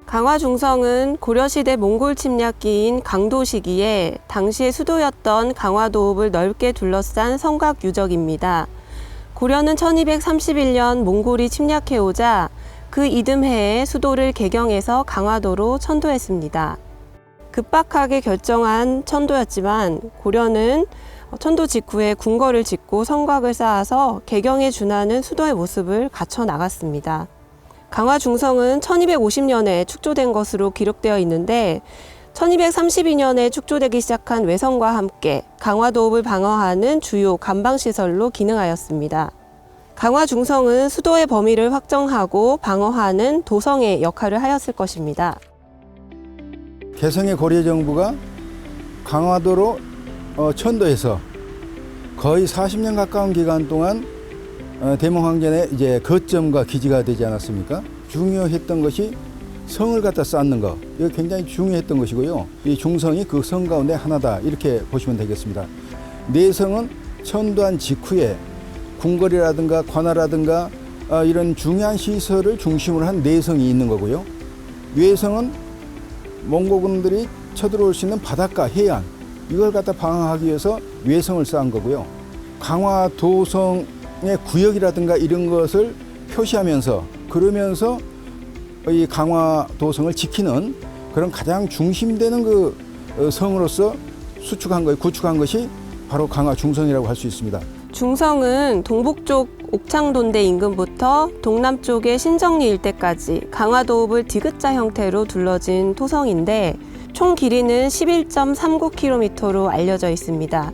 강화 중성은 고려시대 몽골 침략기인 강도 시기에 당시의 수도였던 강화도읍을 넓게 둘러싼 성곽 유적입니다. 고려는 1231년 몽골이 침략해오자 그 이듬해에 수도를 개경해서 강화도로 천도했습니다. 급박하게 결정한 천도였지만 고려는 천도 직후에 궁궐을 짓고 성곽을 쌓아서 개경에 준하는 수도의 모습을 갖춰 나갔습니다. 강화 중성은 1250년에 축조된 것으로 기록되어 있는데 1232년에 축조되기 시작한 외성과 함께 강화도읍을 방어하는 주요 감방시설로 기능하였습니다. 강화 중성은 수도의 범위를 확정하고 방어하는 도성의 역할을 하였을 것입니다. 개성의 고려 정부가 강화도로 천도해서 거의 40년 가까운 기간 동안 대몽황전의 이제 거점과 기지가 되지 않았습니까? 중요했던 것이 성을 갖다 쌓는 것, 이거 굉장히 중요했던 것이고요. 이 중성이 그 성 가운데 하나다 이렇게 보시면 되겠습니다. 내성은 천도한 직후에 궁궐이라든가 관아라든가 이런 중요한 시설을 중심으로 한 내성이 있는 거고요. 외성은 몽골군들이 쳐들어올 수 있는 바닷가, 해안 이걸 갖다 방어하기 위해서 외성을 쌓은 거고요. 강화도성의 구역이라든가 이런 것을 표시하면서 그러면서 이 강화도성을 지키는 그런 가장 중심되는 그 성으로서 구축한 것이 바로 강화 중성이라고 할 수 있습니다. 중성은 동북쪽 옥창돈대 인근부터 동남쪽의 신정리 일대까지 강화도읍을 디귿자 형태로 둘러진 토성인데 총 길이는 11.39km로 알려져 있습니다.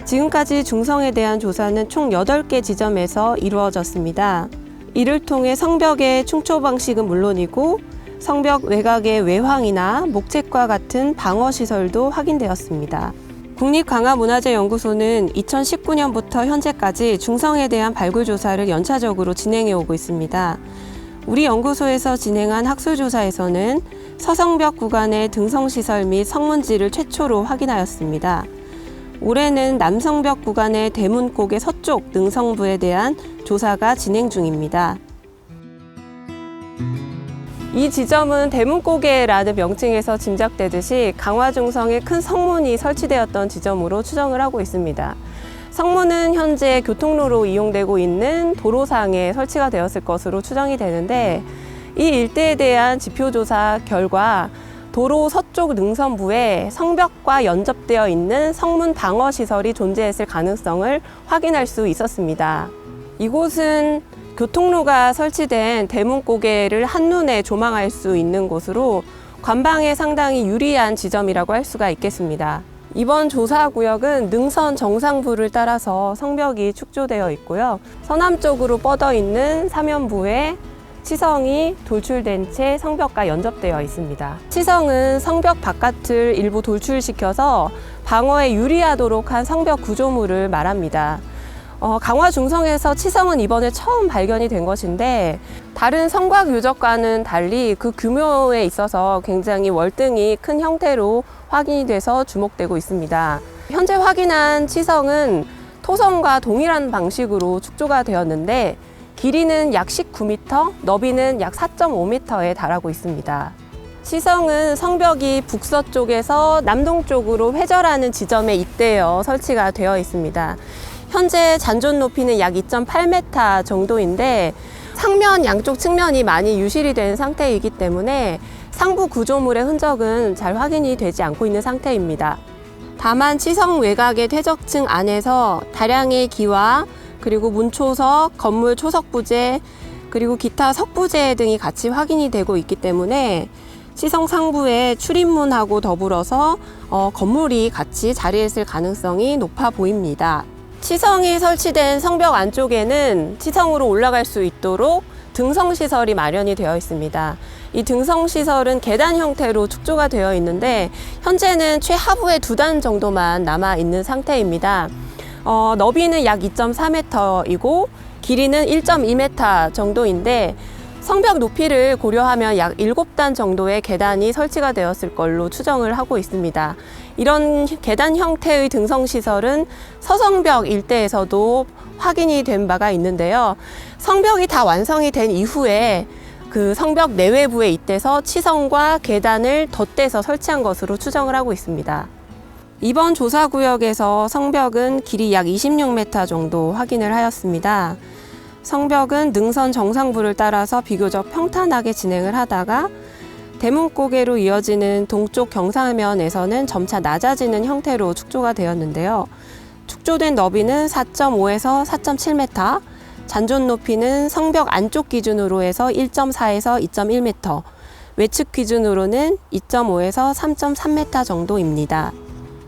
지금까지 중성에 대한 조사는 총 8개 지점에서 이루어졌습니다. 이를 통해 성벽의 충초 방식은 물론이고 성벽 외곽의 외황이나 목책과 같은 방어시설도 확인되었습니다. 국립강화문화재연구소는 2019년부터 현재까지 중성에 대한 발굴 조사를 연차적으로 진행해 오고 있습니다. 우리 연구소에서 진행한 학술조사에서는 서성벽 구간의 등성시설 및 성문지를 최초로 확인하였습니다. 올해는 남성벽 구간의 대문곡의 서쪽 능성부에 대한 조사가 진행 중입니다. 이 지점은 대문고개라는 명칭에서 짐작되듯이 강화중성에 큰 성문이 설치되었던 지점으로 추정을 하고 있습니다. 성문은 현재 교통로로 이용되고 있는 도로상에 설치가 되었을 것으로 추정이 되는데 이 일대에 대한 지표조사 결과 도로 서쪽 능선부에 성벽과 연접되어 있는 성문 방어시설이 존재했을 가능성을 확인할 수 있었습니다. 이곳은 교통로가 설치된 대문고개를 한눈에 조망할 수 있는 곳으로 관방에 상당히 유리한 지점이라고 할 수가 있겠습니다. 이번 조사 구역은 능선 정상부를 따라서 성벽이 축조되어 있고요. 서남쪽으로 뻗어 있는 사면부에 치성이 돌출된 채 성벽과 연접되어 있습니다. 치성은 성벽 바깥을 일부 돌출시켜서 방어에 유리하도록 한 성벽 구조물을 말합니다. 강화 중성에서 치성은 이번에 처음 발견이 된 것인데 다른 성곽 유적과는 달리 그 규모에 있어서 굉장히 월등히 큰 형태로 확인이 돼서 주목되고 있습니다. 현재 확인한 치성은 토성과 동일한 방식으로 축조가 되었는데 길이는 약 19m, 너비는 약 4.5m에 달하고 있습니다. 치성은 성벽이 북서쪽에서 남동쪽으로 회절하는 지점에 잇대어 설치가 되어 있습니다. 현재 잔존 높이는 약 2.8m 정도인데 상면 양쪽 측면이 많이 유실이 된 상태이기 때문에 상부 구조물의 흔적은 잘 확인이 되지 않고 있는 상태입니다. 다만 치성 외곽의 퇴적층 안에서 다량의 기와 그리고 문초석, 건물 초석부재, 그리고 기타 석부재 등이 같이 확인이 되고 있기 때문에 치성 상부에 출입문하고 더불어서 건물이 같이 자리했을 가능성이 높아 보입니다. 치성이 설치된 성벽 안쪽에는 치성으로 올라갈 수 있도록 등성시설이 마련이 되어 있습니다. 이 등성시설은 계단 형태로 축조가 되어 있는데 현재는 최하부에 2단 정도만 남아 있는 상태입니다. 너비는 약 2.4m이고 길이는 1.2m 정도인데 성벽 높이를 고려하면 약 7단 정도의 계단이 설치가 되었을 걸로 추정을 하고 있습니다. 이런 계단 형태의 등성시설은 서성벽 일대에서도 확인이 된 바가 있는데요. 성벽이 다 완성이 된 이후에 그 성벽 내외부에 잇대서 치성과 계단을 덧대서 설치한 것으로 추정을 하고 있습니다. 이번 조사 구역에서 성벽은 길이 약 26m 정도 확인을 하였습니다. 성벽은 능선 정상부를 따라서 비교적 평탄하게 진행을 하다가 대문고개로 이어지는 동쪽 경사면에서는 점차 낮아지는 형태로 축조가 되었는데요. 축조된 너비는 4.5에서 4.7m, 잔존 높이는 성벽 안쪽 기준으로 해서 1.4에서 2.1m, 외측 기준으로는 2.5에서 3.3m 정도입니다.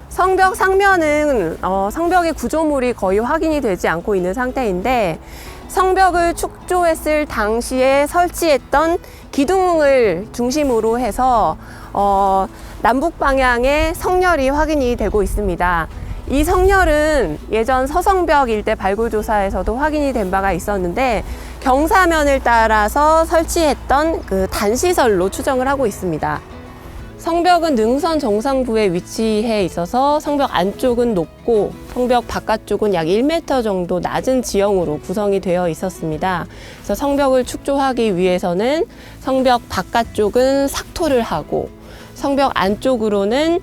성벽 상면은 성벽의 구조물이 거의 확인이 되지 않고 있는 상태인데 성벽을 축조했을 당시에 설치했던 기둥을 중심으로 해서 남북 방향의 성렬이 확인이 되고 있습니다. 이 성렬은 예전 서성벽 일대 발굴조사에서도 확인이 된 바가 있었는데 경사면을 따라서 설치했던 그 단시설로 추정을 하고 있습니다. 성벽은 능선 정상부에 위치해 있어서 성벽 안쪽은 높고 성벽 바깥쪽은 약 1m 정도 낮은 지형으로 구성이 되어 있었습니다. 그래서 성벽을 축조하기 위해서는 성벽 바깥쪽은 삭토를 하고 성벽 안쪽으로는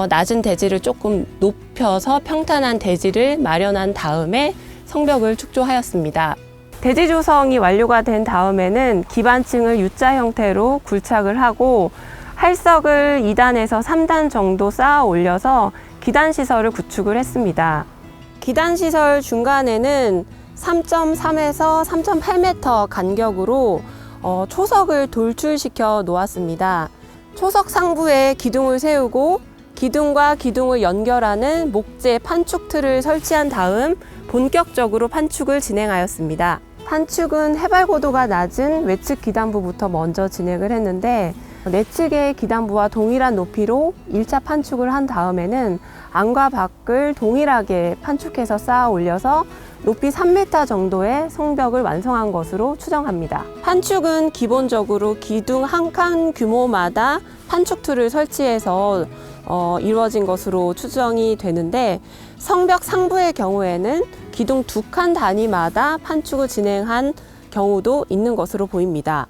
낮은 대지를 조금 높여서 평탄한 대지를 마련한 다음에 성벽을 축조하였습니다. 대지 조성이 완료가 된 다음에는 기반층을 U자 형태로 굴착을 하고 할석을 2단에서 3단 정도 쌓아 올려서 기단시설을 구축을 했습니다. 기단시설 중간에는 3.3에서 3.8m 간격으로 초석을 돌출시켜 놓았습니다. 초석 상부에 기둥을 세우고 기둥과 기둥을 연결하는 목재 판축 틀을 설치한 다음 본격적으로 판축을 진행하였습니다. 판축은 해발 고도가 낮은 외측 기단부부터 먼저 진행을 했는데 내측의 기단부와 동일한 높이로 1차 판축을 한 다음에는 안과 밖을 동일하게 판축해서 쌓아 올려서 높이 3m 정도의 성벽을 완성한 것으로 추정합니다. 판축은 기본적으로 기둥 한 칸 규모마다 판축 툴을 설치해서 이루어진 것으로 추정이 되는데 성벽 상부의 경우에는 기둥 2칸 단위마다 판축을 진행한 경우도 있는 것으로 보입니다.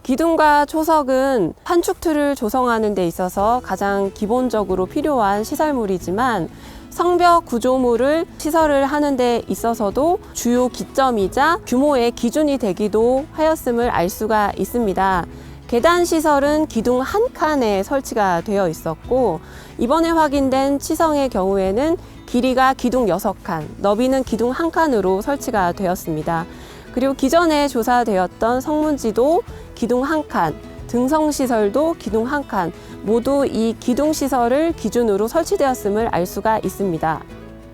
기둥과 초석은 판축 툴을 조성하는 데 있어서 가장 기본적으로 필요한 시설물이지만 성벽 구조물을 시설을 하는 데 있어서도 주요 기점이자 규모의 기준이 되기도 하였음을 알 수가 있습니다. 계단 시설은 기둥 한 칸에 설치가 되어 있었고 이번에 확인된 치성의 경우에는 길이가 기둥 6칸, 너비는 기둥 한 칸으로 설치가 되었습니다. 그리고 기존에 조사되었던 성문지도 기둥 한 칸, 등성시설도 기둥 한 칸, 모두 이 기둥시설을 기준으로 설치되었음을 알 수가 있습니다.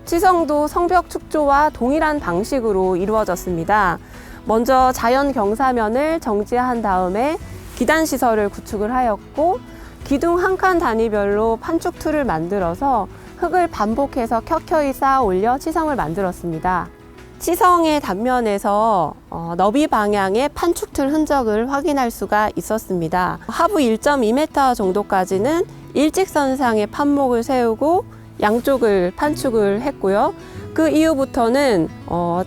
치성도 성벽 축조와 동일한 방식으로 이루어졌습니다. 먼저 자연 경사면을 정지한 다음에 기단시설을 구축을 하였고 기둥 한 칸 단위별로 판축 툴을 만들어서 흙을 반복해서 켜켜이 쌓아 올려 치성을 만들었습니다. 치성의 단면에서 너비 방향의 판축틀 흔적을 확인할 수가 있었습니다. 하부 1.2m 정도까지는 일직선상의 판목을 세우고 양쪽을 판축을 했고요. 그 이후부터는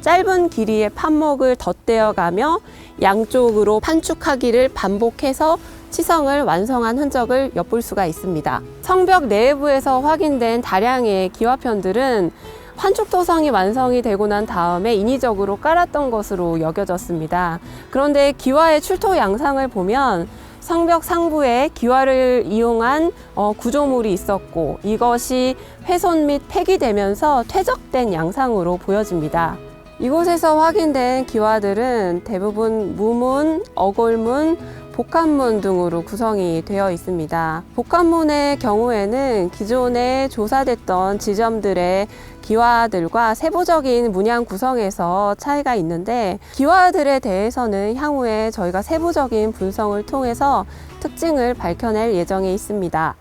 짧은 길이의 판목을 덧대어 가며 양쪽으로 판축하기를 반복해서 치성을 완성한 흔적을 엿볼 수가 있습니다. 성벽 내부에서 확인된 다량의 기와편들은 판축 토성이 완성이 되고 난 다음에 인위적으로 깔았던 것으로 여겨졌습니다. 그런데 기와의 출토 양상을 보면 성벽 상부에 기와를 이용한 구조물이 있었고 이것이 훼손 및 폐기되면서 퇴적된 양상으로 보여집니다. 이곳에서 확인된 기와들은 대부분 무문, 어골문, 복합문 등으로 구성이 되어 있습니다. 복합문의 경우에는 기존에 조사됐던 지점들의 기와들과 세부적인 문양 구성에서 차이가 있는데 기와들에 대해서는 향후에 저희가 세부적인 분석을 통해서 특징을 밝혀낼 예정에 있습니다.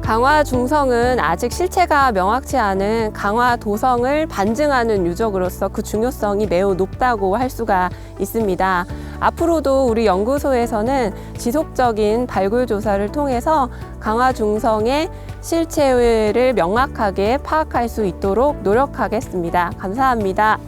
강화 중성은 아직 실체가 명확치 않은 강화 도성을 반증하는 유적으로서 그 중요성이 매우 높다고 할 수가 있습니다. 앞으로도 우리 연구소에서는 지속적인 발굴 조사를 통해서 강화 중성의 실체를 명확하게 파악할 수 있도록 노력하겠습니다. 감사합니다.